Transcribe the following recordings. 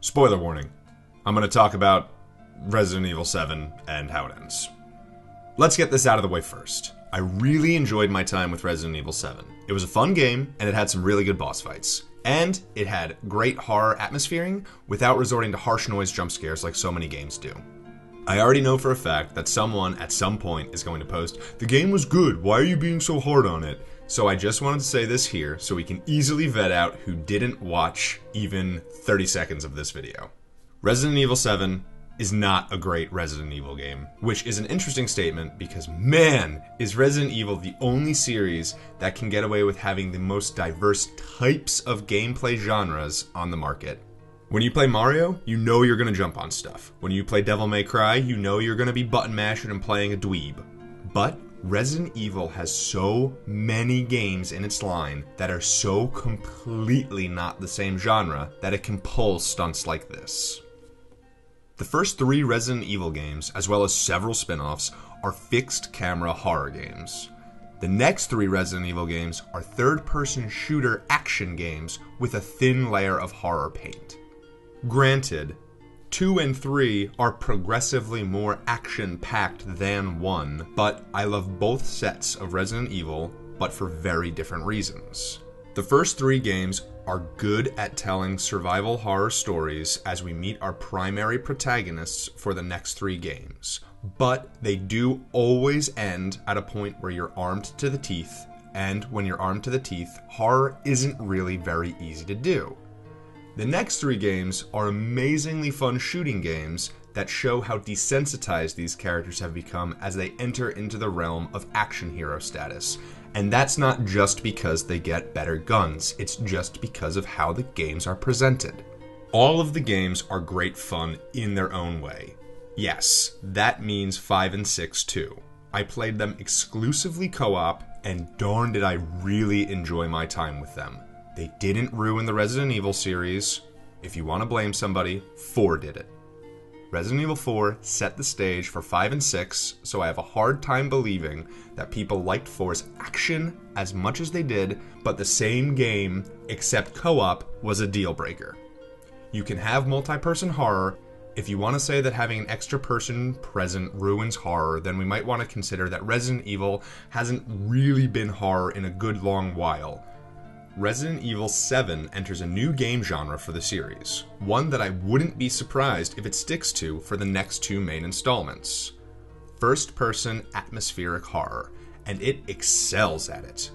Spoiler warning. I'm going to talk about Resident Evil 7 and how it ends. Let's get this out of the way first. I really enjoyed my time with Resident Evil 7. It was a fun game, and it had some really good boss fights. And it had great horror atmosphering without resorting to harsh noise jump scares like so many games do. I already know for a fact that someone at some point is going to post, "The game was good, why are you being so hard on it?" So I just wanted to say this here so we can easily vet out who didn't watch even 30 seconds of this video. Resident Evil 7 is not a great Resident Evil game, which is an interesting statement because, man, is Resident Evil the only series that can get away with having the most diverse types of gameplay genres on the market. When you play Mario, you know you're going to jump on stuff. When you play Devil May Cry, you know you're going to be button mashing and playing a dweeb. But Resident Evil has so many games in its line that are so completely not the same genre that it can pull stunts like this. The first 3 Resident Evil games, as well as several spin-offs, are fixed camera horror games. The next 3 Resident Evil games are third-person shooter action games with a thin layer of horror paint. Granted, 2 and 3 are progressively more action-packed than 1, but I love both sets of Resident Evil, but for very different reasons. The first 3 games are good at telling survival horror stories as we meet our primary protagonists for the next 3 games, but they do always end at a point where you're armed to the teeth, and when you're armed to the teeth, horror isn't really very easy to do. The next 3 games are amazingly fun shooting games that show how desensitized these characters have become as they enter into the realm of action hero status. And that's not just because they get better guns, it's just because of how the games are presented. All of the games are great fun in their own way. Yes, that means 5 and 6 too. I played them exclusively co-op, and darn did I really enjoy my time with them. They didn't ruin the Resident Evil series. If you want to blame somebody, 4 did it. Resident Evil 4 set the stage for 5 and 6, so I have a hard time believing that people liked 4's action as much as they did, but the same game, except co-op, was a deal breaker. You can have multi-person horror. If you want to say that having an extra person present ruins horror, then we might want to consider that Resident Evil hasn't really been horror in a good long while. Resident Evil 7 enters a new game genre for the series, one that I wouldn't be surprised if it sticks to for the next 2 main installments. First-person atmospheric horror, and it excels at it.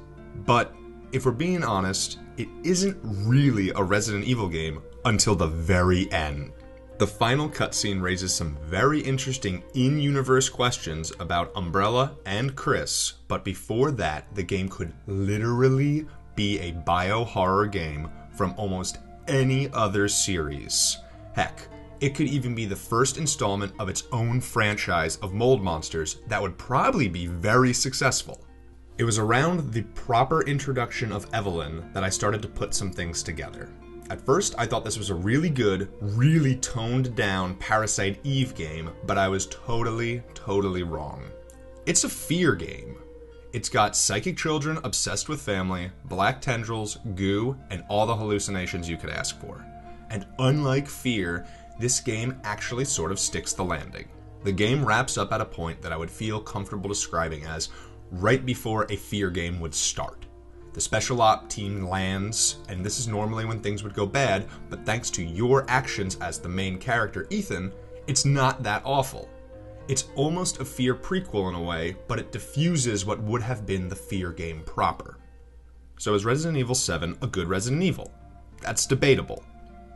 But if we're being honest, it isn't really a Resident Evil game until the very end. The final cutscene raises some very interesting in-universe questions about Umbrella and Chris, but before that, the game could literally be a bio-horror game from almost any other series. Heck, it could even be the first installment of its own franchise of mold monsters that would probably be very successful. It was around the proper introduction of Evelyn that I started to put some things together. At first, I thought this was a really good, really toned down Parasite Eve game, but I was totally wrong. It's a F.E.A.R game. It's got psychic children obsessed with family, black tendrils, goo, and all the hallucinations you could ask for. And unlike F.E.A.R, this game actually sort of sticks the landing. The game wraps up at a point that I would feel comfortable describing as right before a F.E.A.R game would start. The special op team lands, and this is normally when things would go bad, but thanks to your actions as the main character, Ethan, it's not that awful. It's almost a F.E.A.R prequel in a way, but it diffuses what would have been the F.E.A.R game proper. So is Resident Evil 7 a good Resident Evil? That's debatable.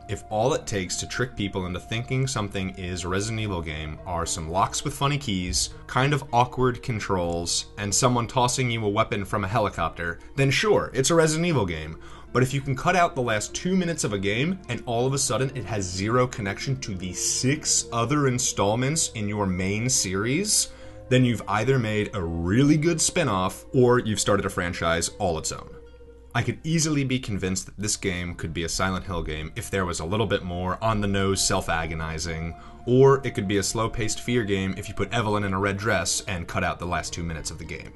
If all it takes to trick people into thinking something is a Resident Evil game are some locks with funny keys, kind of awkward controls, and someone tossing you a weapon from a helicopter, then sure, it's a Resident Evil game. But if you can cut out the last 2 minutes of a game, and all of a sudden it has zero connection to the 6 other installments in your main series, then you've either made a really good spin-off, or you've started a franchise all its own. I could easily be convinced that this game could be a Silent Hill game if there was a little bit more on-the-nose self-agonizing, or it could be a slow-paced F.E.A.R game if you put Evelyn in a red dress and cut out the last 2 minutes of the game.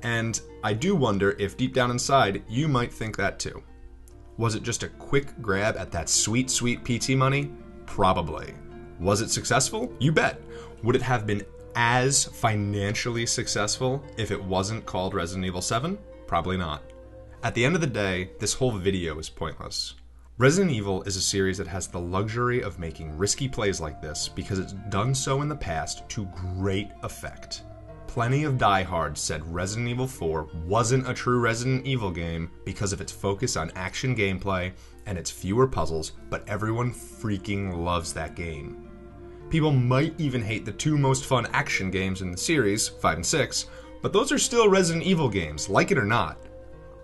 And I do wonder if deep down inside, you might think that too. Was it just a quick grab at that sweet, sweet PT money? Probably. Was it successful? You bet. Would it have been as financially successful if it wasn't called Resident Evil 7? Probably not. At the end of the day, this whole video is pointless. Resident Evil is a series that has the luxury of making risky plays like this because it's done so in the past to great effect. Plenty of diehards said Resident Evil 4 wasn't a true Resident Evil game because of its focus on action gameplay and its fewer puzzles, but everyone freaking loves that game. People might even hate the two most fun action games in the series, 5 and 6, but those are still Resident Evil games, like it or not.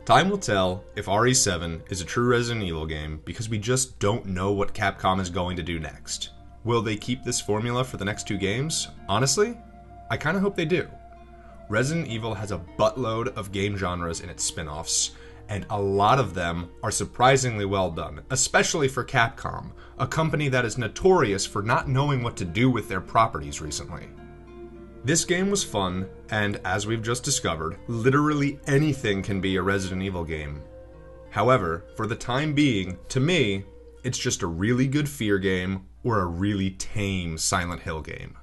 Time will tell if RE7 is a true Resident Evil game because we just don't know what Capcom is going to do next. Will they keep this formula for the next 2 games? Honestly, I kinda hope they do. Resident Evil has a buttload of game genres in its spin-offs, and a lot of them are surprisingly well done, especially for Capcom, a company that is notorious for not knowing what to do with their properties recently. This game was fun, and as we've just discovered, literally anything can be a Resident Evil game. However, for the time being, to me, it's just a really good F.E.A.R game or a really tame Silent Hill game.